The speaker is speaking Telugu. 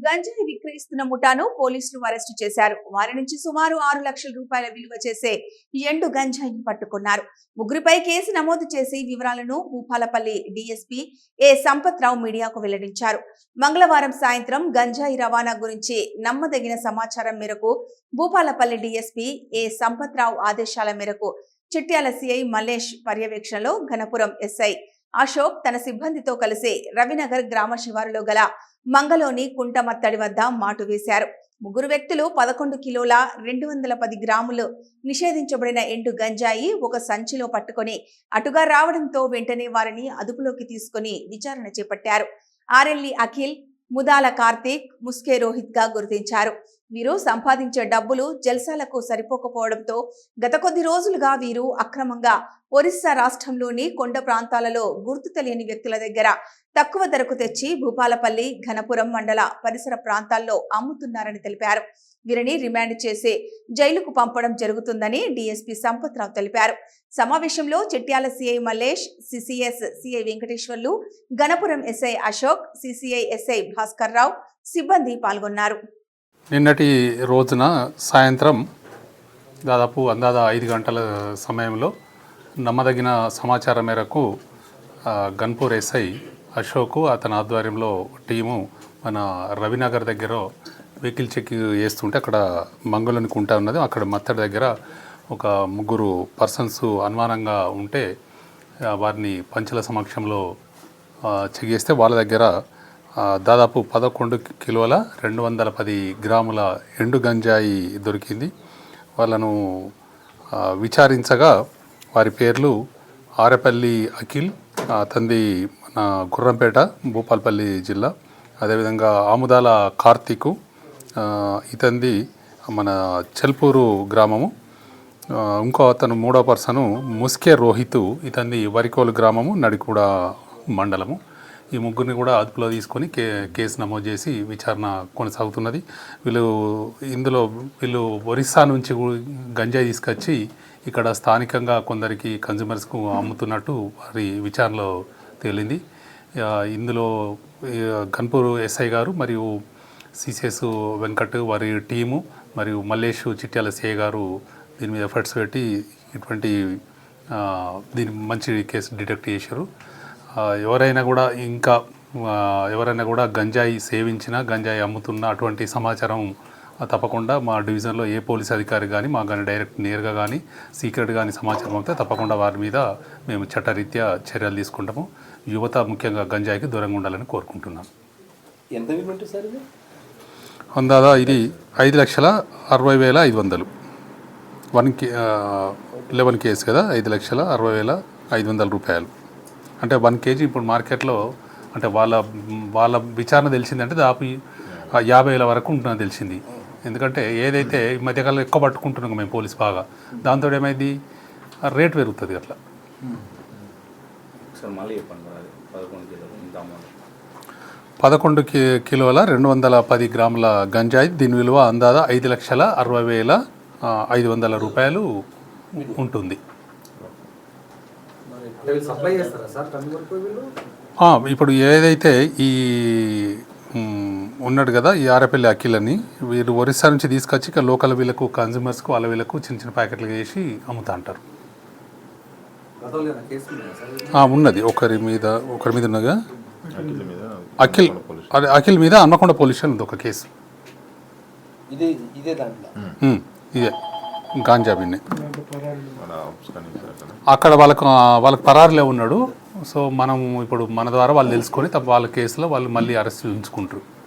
గంజాయి విక్రయిస్తున్న ముఠాను పోలీసులు అరెస్టు చేశారు. వారి నుంచి సుమారు 6 లక్షల రూపాయల విలువ చేసే ఎండు గంజాయిని పట్టుకున్నారు. ముగ్గురిపై కేసు నమోదు చేసి వివరాలను భూపాలపల్లి డీఎస్పీ ఏ సంపత్ రావు మీడియాకు వెల్లడించారు. మంగళవారం సాయంత్రం గంజాయి రవాణా గురించి నమ్మదగిన సమాచారం మేరకు భూపాలపల్లి డీఎస్పీ ఏ సంపత్ రావు ఆదేశాల మేరకు చిట్యాల సిఐ మల్లేష్ పర్యవేక్షణలో ఘనపురం ఎస్ఐ అశోక్ తన సిబ్బందితో కలిసి రవినగర్ గ్రామ శివారులో గల మంగలోని కుంటమత్తడి వద్ద మాటు వేశారు. ముగ్గురు వ్యక్తులు 11 కిలోల 210 గ్రాములు నిషేధించబడిన ఎండు గంజాయి ఒక సంచిలో పట్టుకొని అటుగా రావడంతో వెంటనే వారిని అదుపులోకి తీసుకుని విచారణ చేపట్టారు. ఆర్ఎల్ఈ అఖిల్, ముదాల కార్తీక్, ముస్కే రోహిత్ గా గుర్తించారు. వీరు సంపాదించే డబ్బులు జల్సాలకు సరిపోకపోవడంతో గత కొద్ది రోజులుగా వీరు అక్రమంగా ఒరిస్సా రాష్ట్రంలోని కొండ ప్రాంతాలలో గుర్తు తెలియని వ్యక్తుల దగ్గర తక్కువ ధరకు తెచ్చి భూపాలపల్లి, ఘనపురం మండల పరిసర ప్రాంతాల్లో అమ్ముతున్నారని తెలిపారు. వీరిని రిమాండ్ చేసి జైలుకు పంపడం జరుగుతుందని డీఎస్పీ సంపత్ రావు తెలిపారు. సమావేశంలో Chityal CI Mallesh, CCS CI Venkateswarlu, Ghanapuram SI Ashok, CCI SI Bhaskar Rao సిబ్బంది పాల్గొన్నారు. నిన్నటి రోజున సాయంత్రం దాదాపు 5 గంటల సమయంలో నమ్మదగిన సమాచారం మేరకు గన్పూర్ ఎస్ఐ అశోక్ అతని ఆధ్వర్యంలో టీము మన రవినగర్ దగ్గర వెహికల్ చెక్ చేస్తుంటే అక్కడ మంగళూని కుంట ఉన్నది. అక్కడ మత్తడి దగ్గర ఒక ముగ్గురు పర్సన్స్ అనుమానంగా ఉంటే వారిని పంచుల సమక్షంలో చెక్ చేస్తే వాళ్ళ దగ్గర దాదాపు 11 కిలోల 210 గ్రాముల ఎండు గంజాయి దొరికింది. వాళ్ళను విచారించగా వారి పేర్లు ఆరేపల్లి అఖిల్, అతనిది మన గుర్రంపేట భూపాలపల్లి జిల్లా, అదేవిధంగా ఆముదాల కార్తీకు, ఇతనిది మన చెల్పూరు గ్రామము, ఇంకో అతను మూడో పర్సను ముస్కే రోహిత్, ఇతనిది వరికోలు గ్రామము, నడికూడ మండలము. ఈ ముగ్గురిని కూడా అదుపులో తీసుకొని కేసు నమోదు చేసి విచారణ కొనసాగుతున్నది. వీళ్ళు ఒరిస్సా నుంచి గంజాయి తీసుకొచ్చి ఇక్కడ స్థానికంగా కొందరికి కన్జ్యూమర్స్కు అమ్ముతున్నట్టు వారి విచారణలో తేలింది. ఇందులో గన్పూర్ ఎస్ఐ గారు మరియు సిసిఎస్ వెంకట్ వారి టీము మరియు మల్లేష్ చిట్యాల సిఐ గారు దీని మీద ఎఫర్ట్స్ పెట్టి దీని మంచి కేసు డిటెక్ట్ చేశారు. ఎవరైనా కూడా గంజాయి సేవించినా, గంజాయి అమ్ముతున్నా అటువంటి సమాచారం తప్పకుండా మా డివిజన్లో ఏ పోలీస్ అధికారి కానీ మాకు కానీ డైరెక్ట్ నేరుగా కానీ సీక్రెట్ కానీ సమాచారం అయితే తప్పకుండా వారి మీద మేము చట్టరీత్యా చర్యలు తీసుకుంటాము. యువత ముఖ్యంగా గంజాయికి దూరంగా ఉండాలని కోరుకుంటున్నాం. ఎంత విలువ సార్ ఇది? అందాదా ఇది 5,60,500 11 కేసు కదా, 5,60,500 రూపాయలు. అంటే 1 కేజీ ఇప్పుడు మార్కెట్లో అంటే వాళ్ళ విచారణ తెలిసిందంటే దాదాపు 50,000 వరకు ఉంటుందని తెలిసింది. ఎందుకంటే ఏదైతే ఈ మధ్యకాలంలో ఎక్కువ పట్టుకుంటున్నాం మేము పోలీస్ బాగా, దాంతో ఏమైంది రేట్ పెరుగుతుంది. అట్లా 11 కిలోల 210 గ్రాముల గంజాయి, దీని విలువ అందాదా 5,60,500 రూపాయలు ఉంటుంది. ఇప్పుడు ఏదైతే ఈ ఉన్నాడు కదా ఈ ఆరేపల్లి అఖిల్ అని, వీరు ఒరిస్సా నుంచి తీసుకొచ్చి ఇక్కడ లోకల్ వీళ్ళకు కన్జ్యూమర్స్కు వాళ్ళ వీళ్ళకు చిన్న చిన్న ప్యాకెట్లు చేసి అమ్ముతా అంటారు. ఉన్నది ఒకరి మీద ఉన్నగా అఖిల్ మీద హన్మకొండ పోలీస్ స్టేషన్ ఉంది ఒక కేసు. ఇదే గాంజా బిన్నే అక్కడ వాళ్ళకి పరారులే ఉన్నాడు. సో మనం ఇప్పుడు మన ద్వారా వాళ్ళు తెలుసుకొని వాళ్ళ కేసులో వాళ్ళు మళ్ళీ అరెస్ట్ ఉంచుకుంటారు.